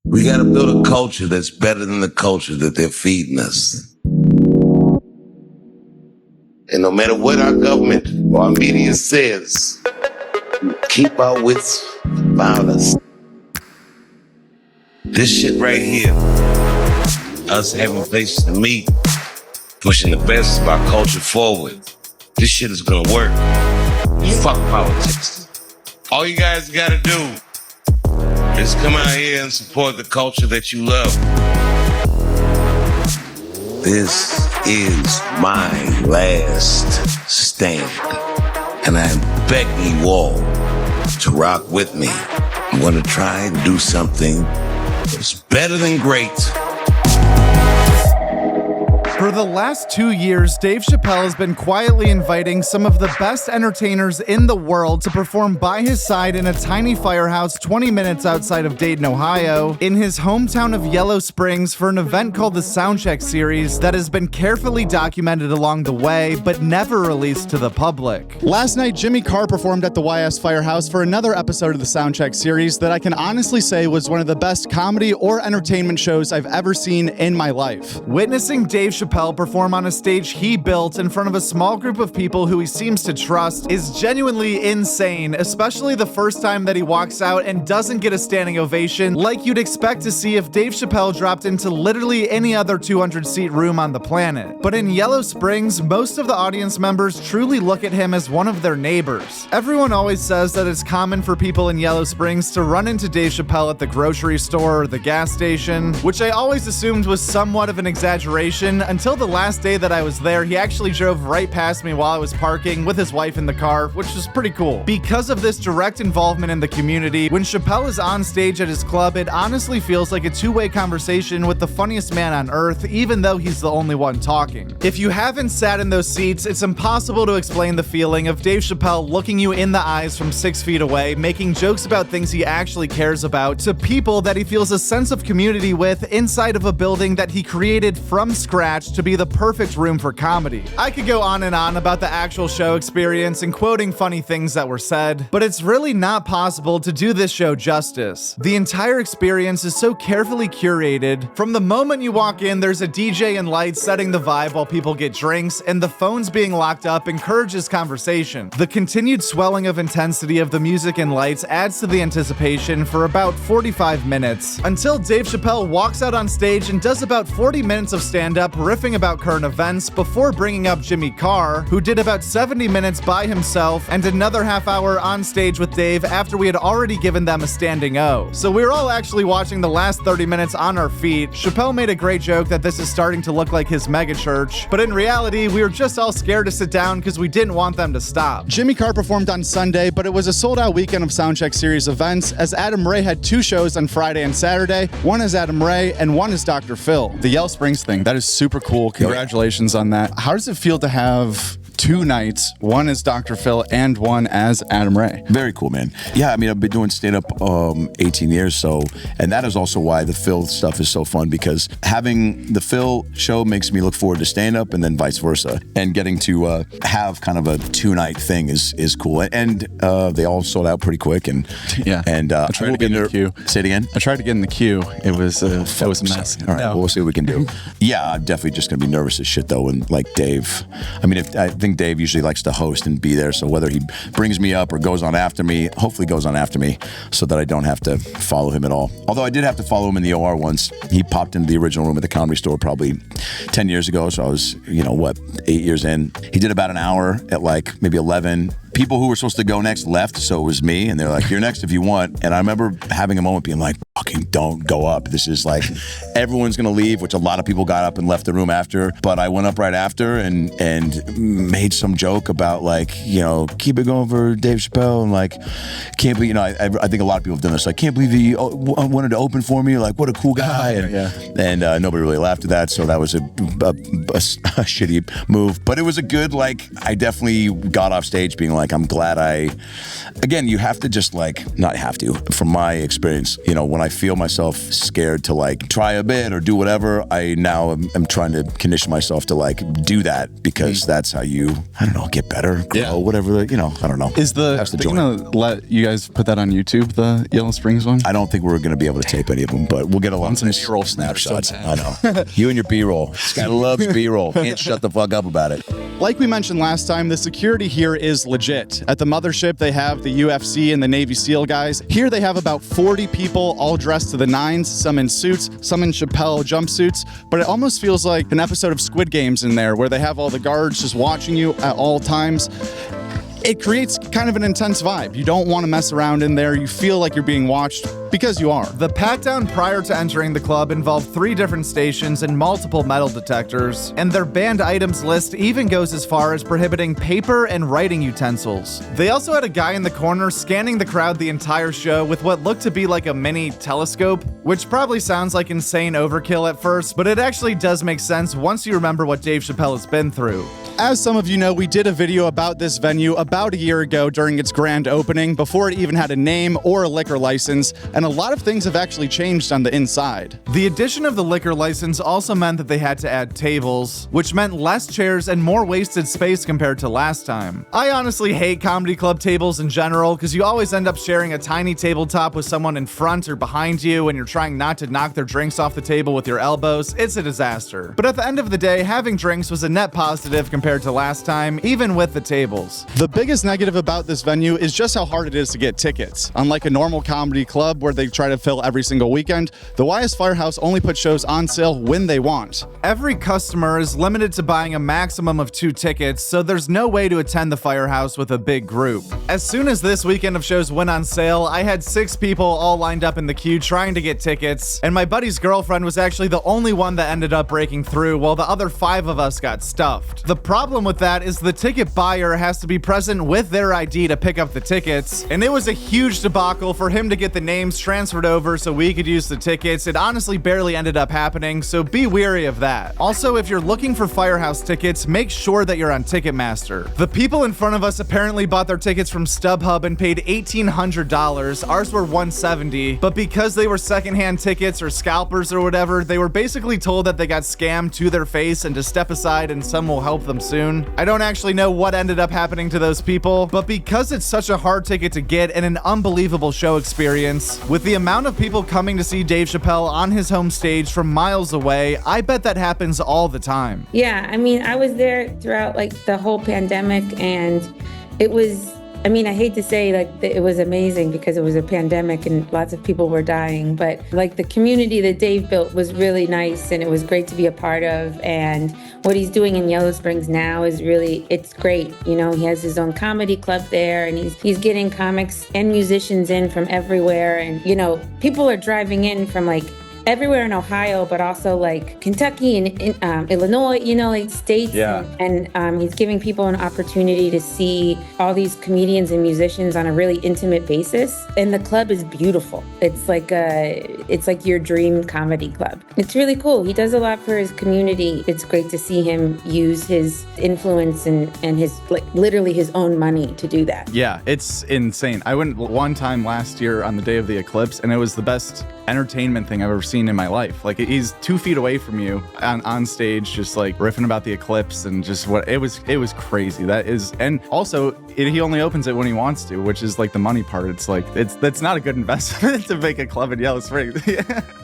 We got to build a culture that's better than the culture that they're feeding us. And no matter what our government or our media says, keep our wits about us. This shit right here, us having places to meet, pushing the best of our culture forward, this shit is gonna work. Fuck politics. All you guys gotta do is come out here and support the culture that you love. This is my last stand, and I'm begging you all to rock with me. I'm gonna try and do something that's better than great. For the last 2 years, Dave Chappelle has been quietly inviting some of the best entertainers in the world to perform by his side in a tiny firehouse 20 minutes outside of Dayton, Ohio, in his hometown of Yellow Springs for an event called the Soundcheck Series that has been carefully documented along the way, but never released to the public. Last night, Jimmy Carr performed at the YS Firehouse for another episode of the Soundcheck Series that I can honestly say was one of the best comedy or entertainment shows I've ever seen in my life. Witnessing Dave Chappelle perform on a stage he built in front of a small group of people who he seems to trust is genuinely insane, especially the first time that he walks out and doesn't get a standing ovation like you'd expect to see if Dave Chappelle dropped into literally any other 200-seat room on the planet. But in Yellow Springs, most of the audience members truly look at him as one of their neighbors. Everyone always says that it's common for people in Yellow Springs to run into Dave Chappelle at the grocery store or the gas station, which I always assumed was somewhat of an exaggeration until the last day that I was there. He actually drove right past me while I was parking with his wife in the car, which was pretty cool. Because of this direct involvement in the community, when Chappelle is on stage at his club, it honestly feels like a two-way conversation with the funniest man on earth, even though he's the only one talking. If you haven't sat in those seats, it's impossible to explain the feeling of Dave Chappelle looking you in the eyes from 6 feet away, making jokes about things he actually cares about, to people that he feels a sense of community with inside of a building that he created from scratch to be the perfect room for comedy. I could go on and on about the actual show experience and quoting funny things that were said, but it's really not possible to do this show justice. The entire experience is so carefully curated. From the moment you walk in, there's a DJ and lights setting the vibe while people get drinks, and the phones being locked up encourages conversation. The continued swelling of intensity of the music and lights adds to the anticipation for about 45 minutes, until Dave Chappelle walks out on stage and does about 40 minutes of stand-up riffing about current events before bringing up Jimmy Carr, who did about 70 minutes by himself and another half hour on stage with Dave after we had already given them a standing O. So we were all actually watching the last 30 minutes on our feet. Chappelle made a great joke that this is starting to look like his mega church, but in reality, we were just all scared to sit down because we didn't want them to stop. Jimmy Carr performed on Sunday, but it was a sold-out weekend of Soundcheck Series events, as Adam Ray had 2 shows on Friday and Saturday. One is Adam Ray, and one is Dr. Phil. The Yellow Springs thing, that is super cool. Congratulations on that. How does it feel to have 2 nights, one as Dr. Phil and one as Adam Ray? Very cool, man. Yeah, I mean, I've been doing stand-up 18 years, and that is also why the Phil stuff is so fun, because having the Phil show makes me look forward to stand-up, and then vice versa. And getting to have kind of a 2-night thing is cool. And they all sold out pretty quick. And yeah, and I tried to get in the queue. Say it again. I tried to get in the queue. It was a mess. All right, well, we'll see what we can do. Yeah, I'm definitely just gonna be nervous as shit though, and like Dave. I mean, I think Dave usually likes to host and be there, so whether he brings me up or goes on after me, hopefully goes on after me, so that I don't have to follow him at all. Although I did have to follow him in the OR once. He popped into the original room at the Comedy Store probably 10 years ago, so I was, 8 years in. He did about an hour at like maybe 11. People who were supposed to go next left, so it was me, and they're like, "You're next if you want." And I remember having a moment being like, "Fucking don't go up. This is like, everyone's gonna leave," which a lot of people got up and left the room after. But I went up right after and made some joke about like, keep it going for Dave Chappelle, and like, can't be, I think a lot of people have done this. Like, can't believe he wanted to open for me. Like, what a cool guy. And nobody really laughed at that, so that was a shitty move. But it was a good, like, I definitely got off stage being like, like, I'm glad again, you have to just like, not have to, from my experience, you know, when I feel myself scared to like try a bit or do whatever, I now am trying to condition myself to like do that, because that's how you, I don't know, get better, grow, whatever, you know, I don't know. Is they're gonna let you guys put that on YouTube, the Yellow Springs one? I don't think we're going to be able to tape any of them, but we'll get a lot of B-roll snapshots. I know. You and your B-roll. This guy loves B-roll. Can't shut the fuck up about it. Like we mentioned last time, the security here is legit. At the mothership, they have the UFC and the Navy SEAL guys. Here they have about 40 people all dressed to the nines, some in suits, some in Chappelle jumpsuits, but it almost feels like an episode of Squid Games in there, where they have all the guards just watching you at all times. It creates kind of an intense vibe. You don't want to mess around in there. You feel like you're being watched, because you are. The pat-down prior to entering the club involved 3 different stations and multiple metal detectors, and their banned items list even goes as far as prohibiting paper and writing utensils. They also had a guy in the corner scanning the crowd the entire show with what looked to be like a mini telescope, which probably sounds like insane overkill at first, but it actually does make sense once you remember what Dave Chappelle has been through. As some of you know, we did a video about this venue about a year ago during its grand opening, before it even had a name or a liquor license, and a lot of things have actually changed on the inside. The addition of the liquor license also meant that they had to add tables, which meant less chairs and more wasted space compared to last time. I honestly hate comedy club tables in general, because you always end up sharing a tiny tabletop with someone in front or behind you, and you're trying not to knock their drinks off the table with your elbows. It's a disaster. But at the end of the day, having drinks was a net positive compared to last time, even with the tables. The biggest negative about this venue is just how hard it is to get tickets. Unlike a normal comedy club where they try to fill every single weekend, the YS Firehouse only puts shows on sale when they want. Every customer is limited to buying a maximum of 2 tickets, so there's no way to attend the Firehouse with a big group. As soon as this weekend of shows went on sale, I had 6 people all lined up in the queue trying to get tickets, and my buddy's girlfriend was actually the only one that ended up breaking through, while the other 5 of us got stuffed. The problem with that is the ticket buyer has to be present with their ID to pick up the tickets, and it was a huge debacle for him to get the names transferred over so we could use the tickets. It honestly barely ended up happening, so be wary of that. Also, if you're looking for Firehouse tickets, make sure that you're on Ticketmaster. The people in front of us apparently bought their tickets from StubHub and paid $1,800. Ours were $170, but because they were secondhand tickets or scalpers or whatever, they were basically told that they got scammed to their face and to step aside and some will help them soon. I don't actually know what ended up happening to those people, but because it's such a hard ticket to get and an unbelievable show experience, with the amount of people coming to see Dave Chappelle on his home stage from miles away, I bet that happens all the time. Yeah, I mean, I was there throughout like the whole pandemic, and it was, I mean, I hate to say like it was amazing because it was a pandemic and lots of people were dying, but like the community that Dave built was really nice and it was great to be a part of. And what he's doing in Yellow Springs now is really, it's great. You know, he has his own comedy club there, and he's getting comics and musicians in from everywhere. And, you know, people are driving in from like everywhere in Ohio, but also like Kentucky and Illinois, you know, like states. Yeah. And he's giving people an opportunity to see all these comedians and musicians on a really intimate basis. And the club is beautiful. It's like your dream comedy club. It's really cool. He does a lot for his community. It's great to see him use his influence and his, like, literally his own money to do that. Yeah, it's insane. I went one time last year on the day of the eclipse, and it was the best entertainment thing I've ever seen in my life. Like, he's 2 feet away from you on stage, just like riffing about the eclipse and just what it was crazy. That is, and also he only opens it when he wants to, which is like the money part. It's like that's not a good investment to make a club in Yellow Springs.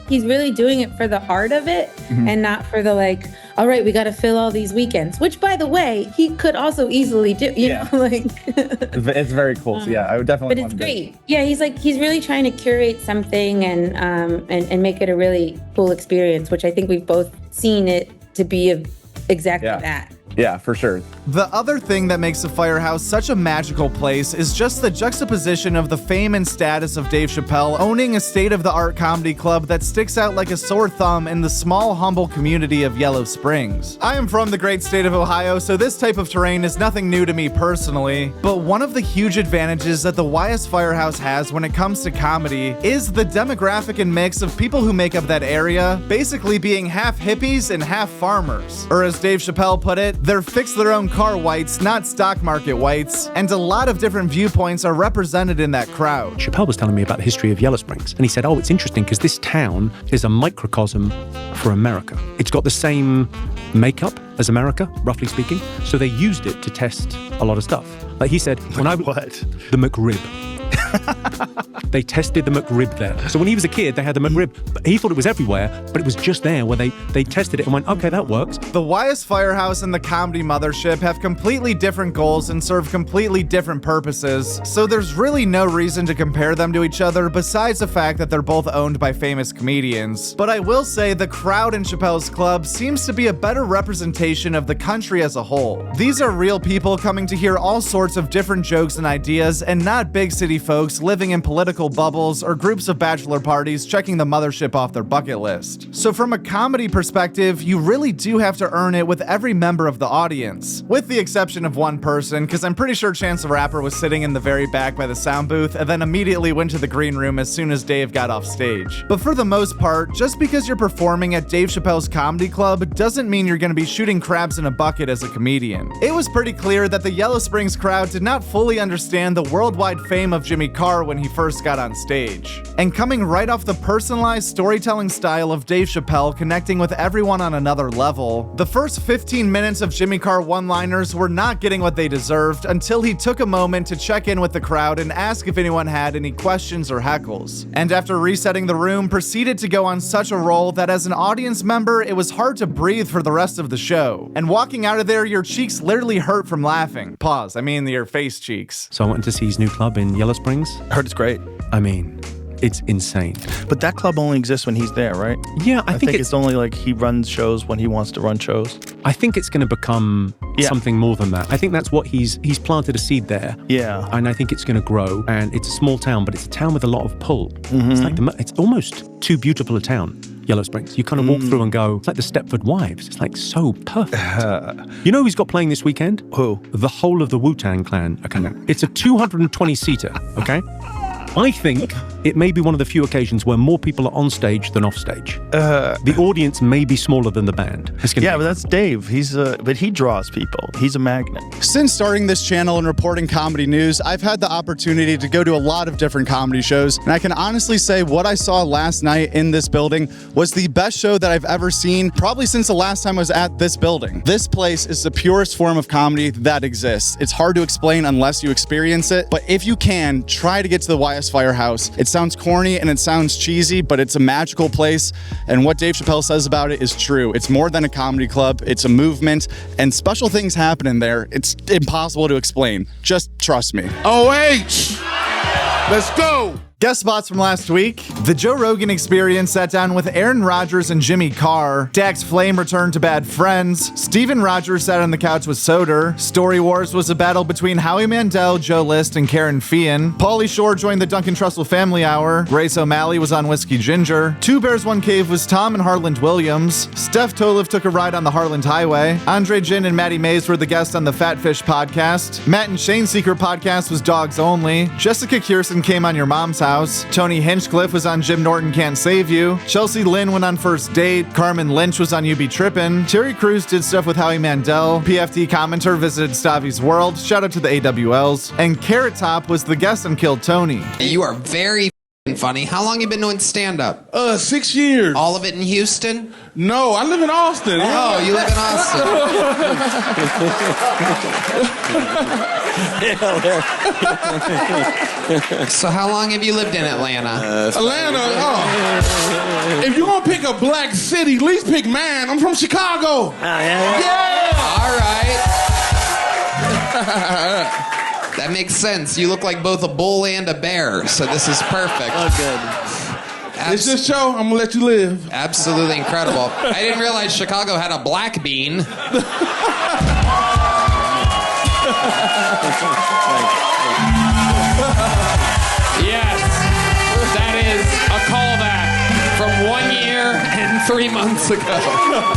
He's really doing it for the art of it and not for the like, all right, we got to fill all these weekends, which by the way, he could also easily do, you know, like it's very cool. So yeah, I would definitely but it's great. Yeah, he's really trying to curate something and make it a really cool experience, which I think we've both seen it to be exactly that. Yeah, for sure. The other thing that makes the Firehouse such a magical place is just the juxtaposition of the fame and status of Dave Chappelle owning a state-of-the-art comedy club that sticks out like a sore thumb in the small, humble community of Yellow Springs. I am from the great state of Ohio, so this type of terrain is nothing new to me personally, but one of the huge advantages that the YS Firehouse has when it comes to comedy is the demographic and mix of people who make up that area, basically being half hippies and half farmers. Or as Dave Chappelle put it, they're fix-their-own car whites, not stock market whites, and a lot of different viewpoints are represented in that crowd. Chappelle was telling me about the history of Yellow Springs, and he said, oh, it's interesting because this town is a microcosm for America. It's got the same makeup as America, roughly speaking, so they used it to test a lot of stuff. Like he said, when I... What? The McRib. They tested the McRib there. So when he was a kid, they had the McRib. But he thought it was everywhere, but it was just there where they tested it and went, okay, that works. The Wyas Firehouse and the Comedy Mothership have completely different goals and serve completely different purposes, so there's really no reason to compare them to each other besides the fact that they're both owned by famous comedians. But I will say the crowd in Chappelle's Club seems to be a better representation of the country as a whole. These are real people coming to hear all sorts of different jokes and ideas, and not big city folks living in political bubbles or groups of bachelor parties checking the mothership off their bucket list. So from a comedy perspective, you really do have to earn it with every member of the audience, with the exception of one person, because I'm pretty sure Chance the Rapper was sitting in the very back by the sound booth and then immediately went to the green room as soon as Dave got off stage. But for the most part, just because you're performing at Dave Chappelle's Comedy Club doesn't mean you're going to be shooting crabs in a bucket as a comedian. It was pretty clear that the Yellow Springs crowd did not fully understand the worldwide fame of Jimmy Carr when he first got on stage. And coming right off the personalized storytelling style of Dave Chappelle connecting with everyone on another level, the first 15 minutes of Jimmy Carr one-liners were not getting what they deserved until he took a moment to check in with the crowd and ask if anyone had any questions or heckles. And after resetting the room, proceeded to go on such a roll that as an audience member, it was hard to breathe for the rest of the show. And walking out of there, your cheeks literally hurt from laughing. Pause, I mean your face cheeks. So I went to see his new club in Yellow Springs. I heard it's great. I mean, it's insane. But that club only exists when he's there, right? Yeah, I think it's only like he runs shows when he wants to run shows. I think it's going to become something more than that. I think that's what he's planted a seed there. Yeah. And I think it's going to grow. And it's a small town, but it's a town with a lot of pull. It's like it's almost too beautiful a town. Yellow Springs. You kind of walk through and go, it's like the Stepford Wives. It's like so perfect. You know who's got playing this weekend? Who? The whole of the Wu-Tang Clan are coming. It's a 220-seater, okay? I think it may be one of the few occasions where more people are on stage than off stage. The audience may be smaller than the band. But that's Dave. But he draws people. He's a magnet. Since starting this channel and reporting comedy news, I've had the opportunity to go to a lot of different comedy shows, and I can honestly say what I saw last night in this building was the best show that I've ever seen, probably since the last time I was at this building. This place is the purest form of comedy that exists. It's hard to explain unless you experience it, but if you can, try to get to the Wyas Firehouse. It sounds corny and it sounds cheesy, but it's a magical place, and what Dave Chappelle says about it is true. It's more than a comedy club, it's a movement, and special things happen in there. It's impossible to explain. Just trust me. OH! Let's go! Guest spots from last week. The Joe Rogan Experience sat down with Aaron Rodgers and Jimmy Carr. Dax Flame returned to Bad Friends. Steven Rogers sat on the couch with Soder. Story Wars was a battle between Howie Mandel, Joe List, and Karen Fian. Pauly Shore joined the Duncan Trussell Family Hour. Grace O'Malley was on Whiskey Ginger. Two Bears, One Cave was Tom and Harland Williams. Steph Tolev took a ride on the Harland Highway. Andre Jin and Maddie Mays were the guests on the Fat Fish podcast. Matt and Shane's secret podcast was Dogs Only. Jessica Kierson came on Your Mom's House. Tony Hinchcliffe was on Jim Norton Can't Save You. Chelsea Lynn went on First Date. Carmen Lynch was on You Be Trippin'. Terry Crews did stuff with Howie Mandel. PFT Commenter visited Stavi's World. Shout out to the AWLs. And Carrot Top was the guest on Killed Tony. You are very funny. How long you been doing stand-up? 6 years. All of it in Houston? No, I live in Austin. Oh, you live in Austin. So how long have you lived in Atlanta? Atlanta, if you're gonna pick a black city, at least pick mine. I'm from Chicago. Yeah! All right. That makes sense. You look like both a bull and a bear, so this is perfect. Oh, good. It's this show, I'm gonna let you live. Absolutely incredible. I didn't realize Chicago had a black bean. Yes, that is a callback from 1 year there and 3 months ago.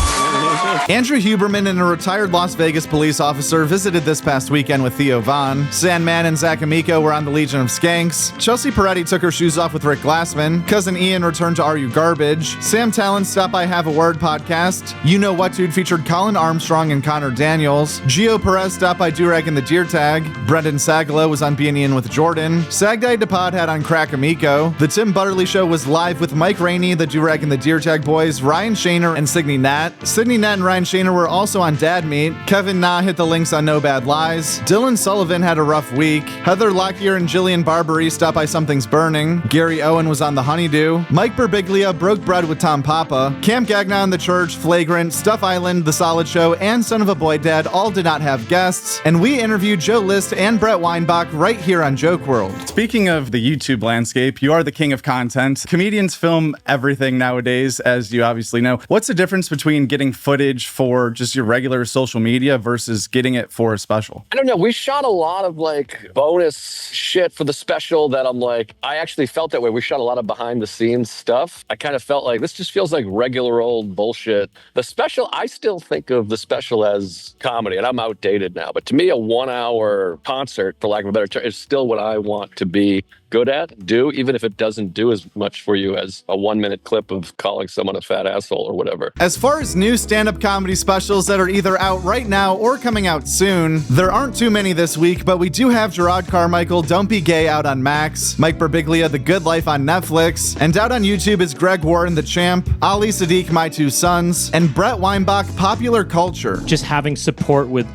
Andrew Huberman and a retired Las Vegas police officer visited this past weekend with Theo Von. Sandman and Zach Amico were on the Legion of Skanks. Chelsea Peretti took her shoes off with Rick Glassman. Cousin Ian returned to Are You Garbage? Sam Talon stopped by Have a Word podcast. You Know What Dude featured Colin Armstrong and Connor Daniels. Gio Perez stopped by Durag and the Deer Tag. Brendan Sagalow was on Being Ian with Jordan. Sagday DePod had on Crack Amico. The Tim Butterly Show was live with Mike Rainey, the Durag and the Deer Tag boys, Ryan Shaner, and Signe Nat. Signe Nat and Ryan Shaner were also on Dad Meat. Kevin Na hit the links on No Bad Lies. Dylan Sullivan had a rough week. Heather Lockyer and Jillian Barbary stopped by Something's Burning. Gary Owen was on The Honeydew. Mike Birbiglia broke bread with Tom Papa. Camp Gagnon, The Church, Flagrant, Stuff Island, The Solid Show, and Son of a Boy Dad all did not have guests. And we interviewed Joe List and Brett Weinbach right here on Joke World. Speaking of the YouTube landscape, you are the king of content. Comedians film everything nowadays, as you obviously know. What's the difference between getting footage for just your regular social media versus getting it for a special? I don't know. We shot a lot of like bonus shit for the special that I'm like, I actually felt that way. We shot a lot of behind the scenes stuff. I kind of felt like this just feels like regular old bullshit. The special, I still think of the special as comedy, and I'm outdated now. But to me, a 1 hour concert, for lack of a better term, is still what I want to be good at, even if it doesn't do as much for you as a 1 minute clip of calling someone a fat asshole or whatever. As far as new stand-up comedy specials that are either out right now or coming out soon, there aren't too many this week, but we do have Gerard Carmichael, Don't Be Gay out on Max, Mike Birbiglia, The Good Life on Netflix, and out on YouTube is Greg Warren, The Champ, Ali Sadiq, My Two Sons, and Brett Weinbach, Popular Culture. Just having support with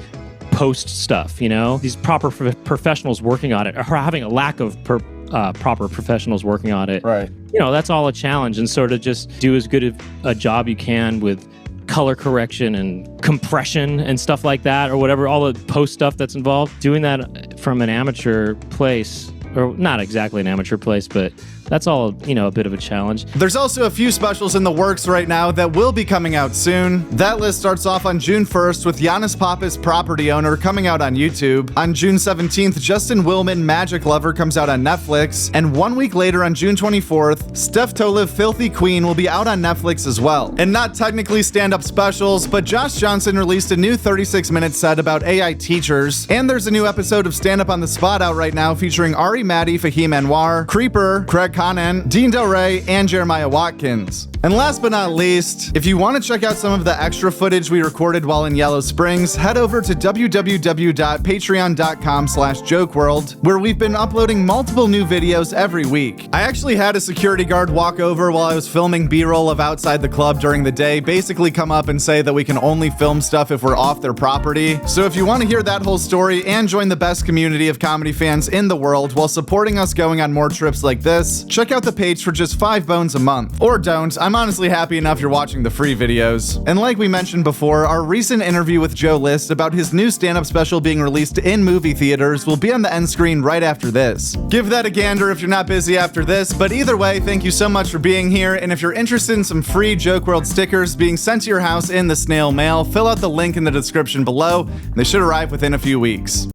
post stuff, you know? These proper professionals working on it, or having a lack of proper professionals working on it. Right. You know, that's all a challenge, and sort of just do as good a job you can with color correction and compression and stuff like that, or whatever, all the post stuff that's involved. Doing that from an amateur place, or not exactly an amateur place, but that's all, you know, a bit of a challenge. There's also a few specials in the works right now that will be coming out soon. That list starts off on June 1st with Giannis Pappas, Property Owner, coming out on YouTube. On June 17th, Justin Willman, Magic Lover, comes out on Netflix. And 1 week later, on June 24th, Steph Tolev, Filthy Queen, will be out on Netflix as well. And not technically stand-up specials, but Josh Johnson released a new 36-minute set about AI teachers. And there's a new episode of Stand Up on the Spot out right now featuring Ari Maddie, Fahim Anwar, Creeper, Craig Conan, Dean Del Rey, and Jeremiah Watkins. And last but not least, if you want to check out some of the extra footage we recorded while in Yellow Springs, head over to www.patreon.com/jokeworld, where we've been uploading multiple new videos every week. I actually had a security guard walk over while I was filming B-roll of outside the club during the day, basically come up and say that we can only film stuff if we're off their property. So if you want to hear that whole story and join the best community of comedy fans in the world while supporting us going on more trips like this, check out the page for just $5 a month. Or don't. I'm honestly happy enough you're watching the free videos. And like we mentioned before, our recent interview with Joe List about his new stand-up special being released in movie theaters will be on the end screen right after this. Give that a gander if you're not busy after this, but either way, thank you so much for being here, and if you're interested in some free Joke World stickers being sent to your house in the snail mail, fill out the link in the description below, and they should arrive within a few weeks.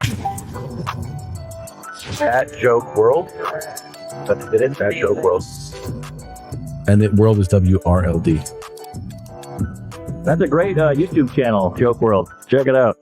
At Joke World. That's it, at Joke World. And the world is WRLD. That's a great YouTube channel, Joke World. Check it out.